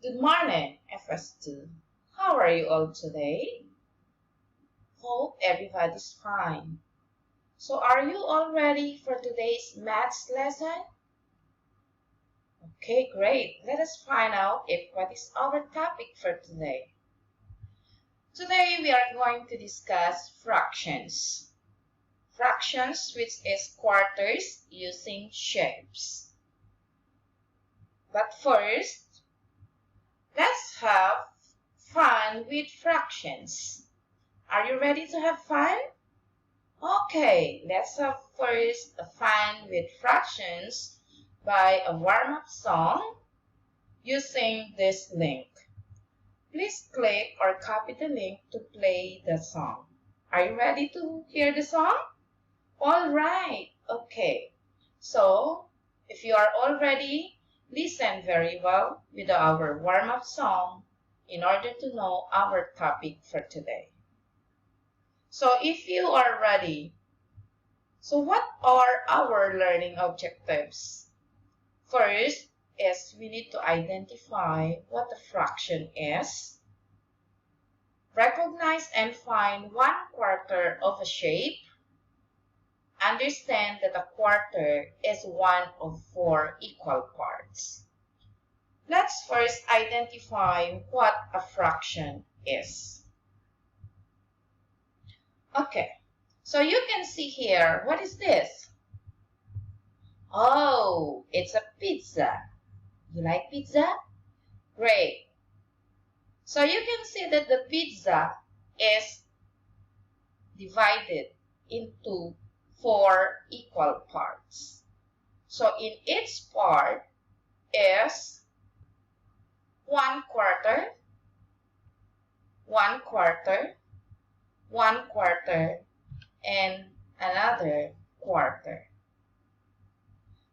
Good morning, FS2. How are you all today? Hope everybody's fine. So are you all ready for today's maths lesson? Okay, great. Let us find out what is our topic for today. Today we are going to discuss fractions. Fractions, which is quarters using shapes. But first, let's have fun with fractions. Are you ready to have fun? Okay, let's have first a fun with fractions by a warm-up song using this link. Please click or copy the link to play the song. Are you ready to hear the song? All right, okay. So, if you are all ready, listen very well with our warm-up song in order to know our topic for today. So if you are ready, so what are our learning objectives? First is we need to identify what a fraction is, recognize and find 1/4 of a shape, understand that a quarter is one of 4 equal parts. Let's first identify what a fraction is. Okay, so you can see here, what is this? Oh, it's a pizza. You like pizza? Great. So you can see that the pizza is divided into 4 equal parts. So in each part is 1/4, 1/4, 1/4, and another quarter.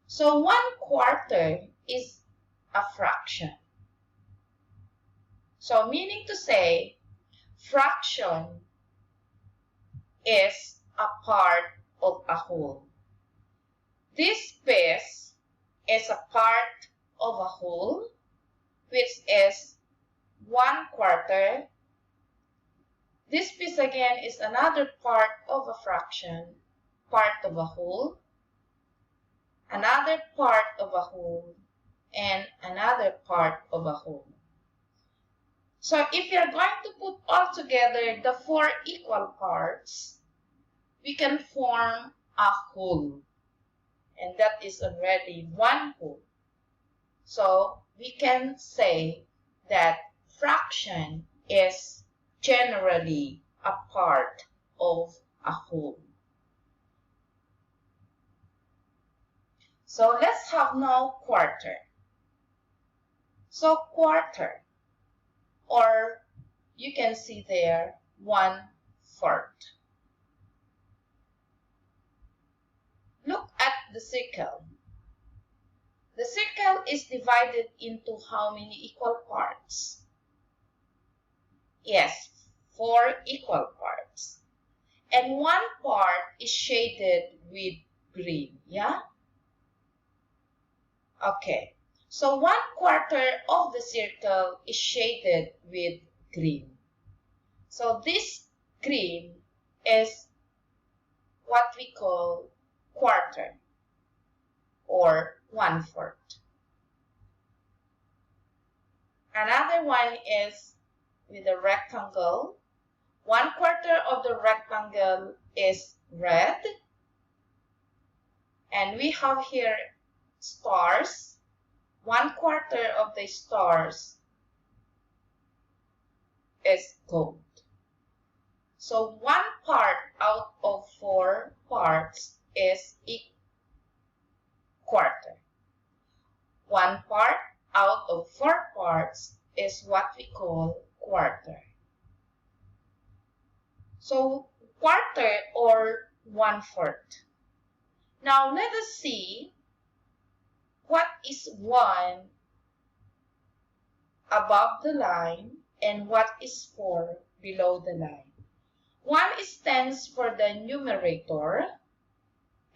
So 1/4 is a fraction. So meaning to say, fraction is a part of a whole. This piece is a part of a whole, which is 1/4. This piece again is another part of a fraction, part of a whole, another part of a whole, and another part of a whole. So if you're going to put all together the 4 equal parts, we can form a whole. And that is already one whole. So we can say that fraction is generally a part of a whole. So let's have now quarter. So quarter, or you can see there 1/4. Look at the circle. The circle is divided into how many equal parts? Yes, 4 equal parts. And one part is shaded with green, yeah? Okay, so 1/4 of the circle is shaded with green. So this green is what we call quarter or 1/4. Another one is with a rectangle. 1/4 of the rectangle is red. And we have here stars. 1/4 of the stars is gold. So 1 part out of 4 parts is quarter. 1 part out of 4 parts is what we call quarter. So quarter or 1/4. Now let us see what is 1 above the line and what is 4 below the line. 1 stands for the numerator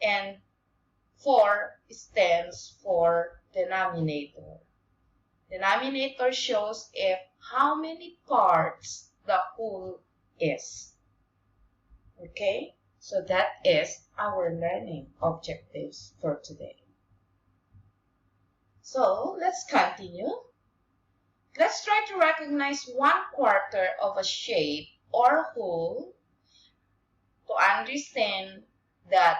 and 4 stands for denominator. Denominator shows if how many parts the whole is. Okay, so that is our learning objectives for today. So let's continue. Let's try to recognize 1/4 of a shape or whole to understand that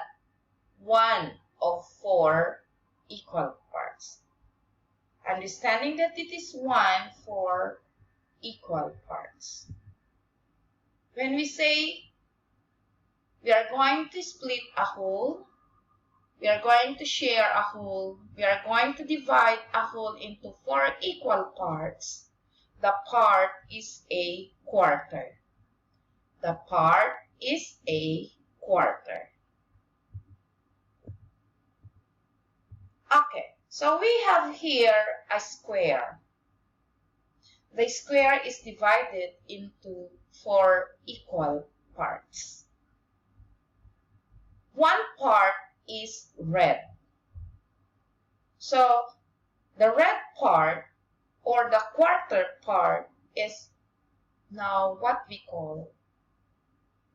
1 of 4 equal parts. Understanding that it is 1 for equal parts. When we say we are going to split a whole, we are going to share a whole, we are going to divide a whole into 4 equal parts, the part is a quarter. The part is a quarter. Okay, so we have here a square. The square is divided into 4 equal parts. One part is red. So the red part or the quarter part is now what we call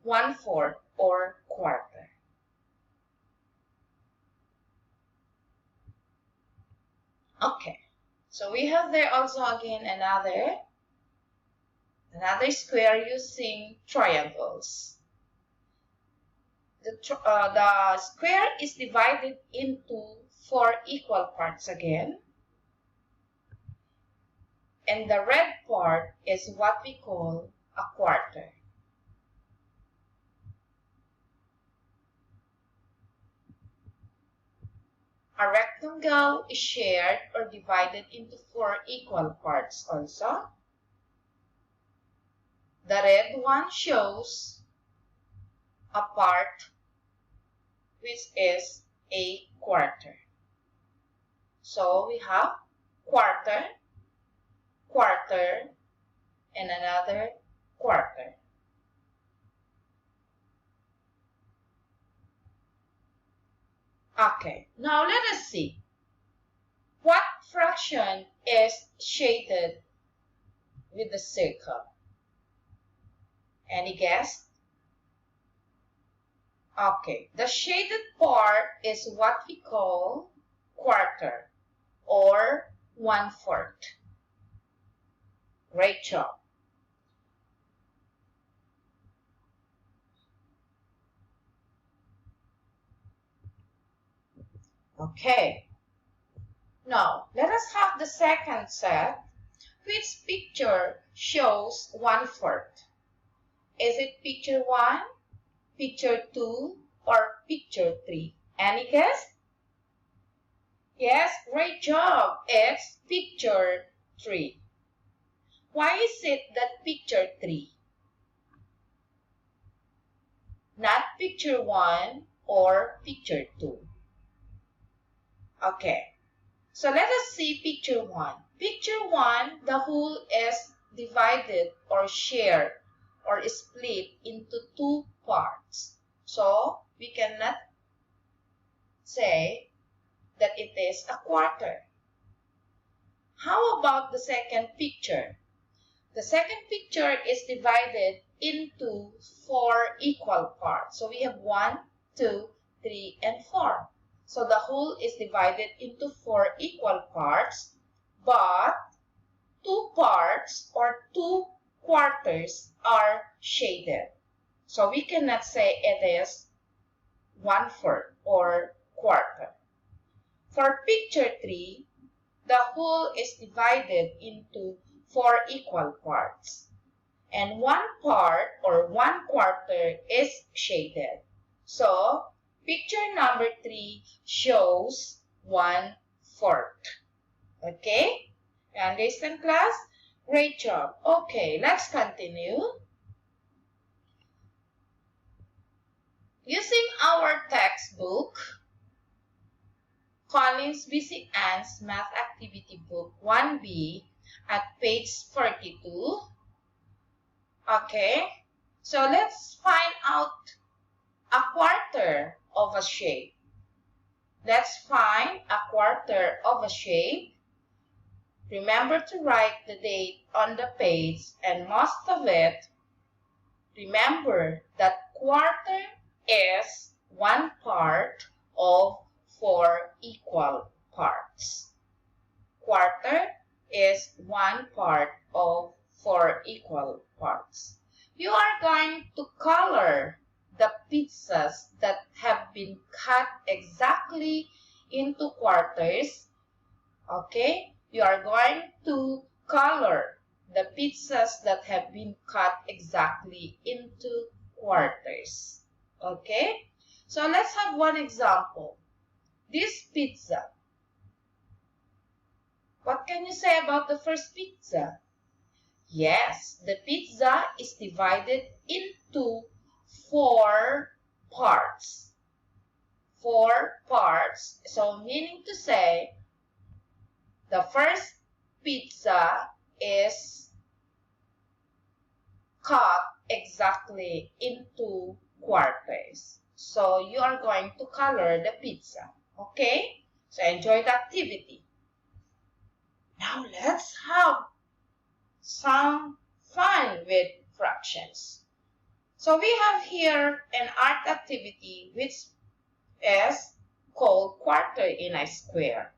1/4 or quarter. Okay, so we have there also again another square using triangles. The square is divided into 4 equal parts again. And the red part is what we call a quarter. A rectangle is shared or divided into 4 equal parts also. The red one shows a part which is a quarter. So we have quarter, quarter, and another quarter. Okay, now let us see. What fraction is shaded with the circle? Any guess? Okay, the shaded part is what we call quarter or 1/4. Great job. Okay, now let us have the second set. Which picture shows 1/4? Is it picture 1, picture 2, or picture 3? Any guess? Yes, great job. It's picture 3. Why is it that picture 3? Not picture 1 or picture 2. Okay, so let us see picture 1. Picture 1, the whole is divided or shared or split into 2 parts. So we cannot say that it is a quarter. How about the second picture? The second picture is divided into 4 equal parts. So we have 1, 2, 3, and 4. So the whole is divided into 4 equal parts, but 2 parts or 2 quarters are shaded. So we cannot say it is 1/4 or quarter. For picture 3, the whole is divided into 4 equal parts. And 1 part or 1/4 is shaded. So picture number 3 shows 1/4. Okay? You understand, class? Great job. Okay, let's continue. Using our textbook, Collins Basic Ants Math Activity Book 1B at page 42. Okay, so let's find out a quarter of a shape. Let's find a quarter of a shape. remember to write the date on the page, and most of it, remember that quarter is one part of four equal parts. Quarter is one part of four equal parts. You are going to color the pizzas that have been cut exactly into quarters. Okay? You are going to color the pizzas that have been cut exactly into quarters. Okay? So let's have one example. This pizza. What can you say about the first pizza? Yes, the pizza is divided into four parts. Four parts. So meaning to say, the first pizza is cut exactly into quarters. So you are going to color the pizza. Okay? So enjoy the activity. Now let's have some fun with fractions. So we have here an art activity which is called quarter in a square.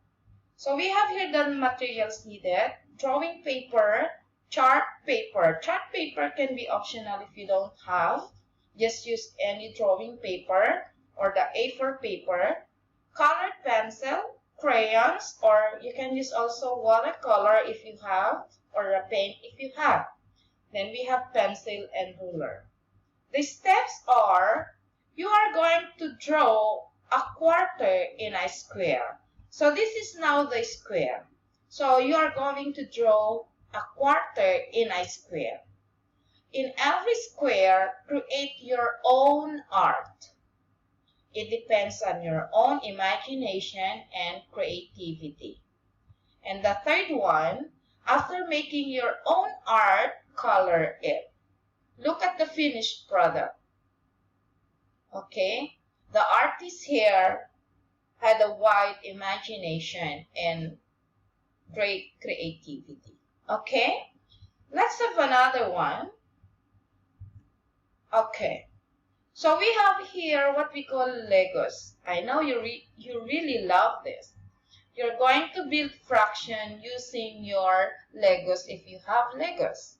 So we have here the materials needed: drawing paper, chart paper. Chart paper can be optional if you don't have. Just use any drawing paper or the A4 paper, colored pencil, crayons, or you can use also watercolor if you have, or a paint if you have. Then we have pencil and ruler. The steps are, you are going to draw a quarter in a square. So this is now the square. So you are going to draw a quarter in a square. In every square, create your own art. It depends on your own imagination and creativity. And the third one, after making your own art, color it. Look at the finished product. Okay? The artist here had a wide imagination and great creativity. Okay? Let's have another one. Okay. So we have here what we call Legos. I know you really love this. You're going to build fraction using your Legos if you have Legos.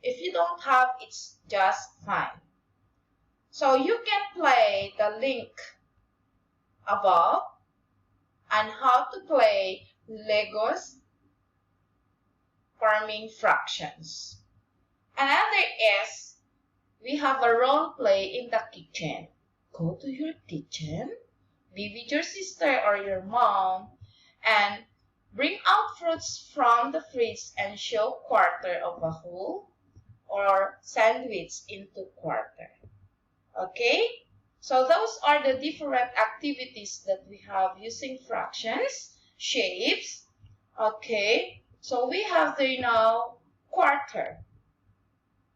If you don't have, it's just fine. So you can play the link above on how to play Legos forming fractions. Another is, we have a role play in the kitchen. Go to your kitchen, be with your sister or your mom, and bring out fruits from the fridge and show quarter of a whole or sandwich into quarter. Okay? So those are the different activities that we have using fractions, shapes. Okay? So we have there now quarter.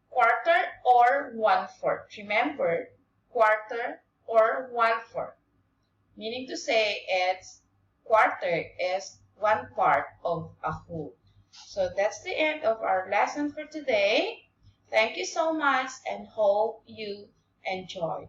Quarter or 1/4. Remember, quarter or 1/4. Meaning to say it's quarter is one part of a whole. So that's the end of our lesson for today. Thank you so much and hope you enjoyed.